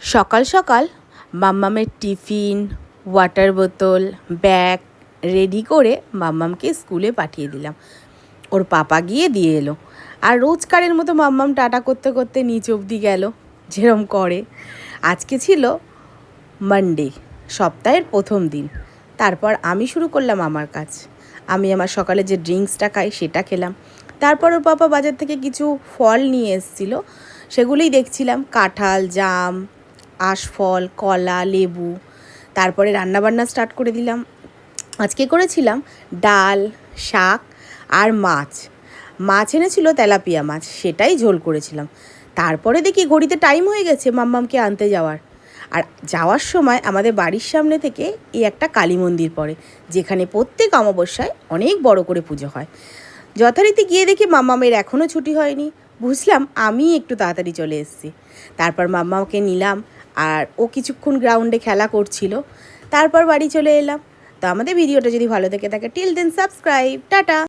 সকাল সকাল মাম্মামের tiffin, water বোতল, ব্যাগ রেডি করে মাম্মামকে স্কুলে পাঠিয়ে দিলাম। ওর পাপা গিয়ে দিয়ে এলো। আর রোজকারের মতো মাম্মাম টাটা করতে করতে নিচ অবধি গেল, যেরম করে। আজকে ছিল মানডে, সপ্তাহের প্রথম দিন। তারপর আমি শুরু করলাম আমার কাজ। আমি আমার সকালে যে ড্রিঙ্কসটা খাই সেটা খেলাম। তারপর ওর পাপা বাজার থেকে কিছু ফল নিয়ে এসেছিল, সেগুলোই দেখছিলাম। কাঁঠাল, জাম, আশফল, কলা, লেবু। তারপরে রান্নাবান্না স্টার্ট করে দিলাম। আজকে করেছিলাম ডাল, শাক আর মাছ। মাছ এনেছিল তেলাপিয়া মাছ, সেটাই ঝোল করেছিলাম। তারপরে দেখি ঘড়িতে টাইম হয়ে গেছে মাম্মামকে আনতে যাওয়ার। আর যাওয়ার সময় আমাদের বাড়ির সামনে থেকে এই একটা কালী মন্দির পড়ে, যেখানে প্রত্যেক অমাবস্যায় অনেক বড় করে পুজো হয়। যথারীতি গিয়ে দেখি মাম্মামের এখনও ছুটি হয়নি। বুঝলাম আমি একটু তাড়াতাড়ি চলে এসেছি। তারপর মাম্মাকে নিলাম, আর ও কিছুক্ষণ গ্রাউন্ডে খেলা করছিল। তারপর বাড়ি চলে এলাম। তো আমাদের ভিডিওটা যদি ভালো থেকে থাকে, টিল দেন সাবস্ক্রাইব, টাটা।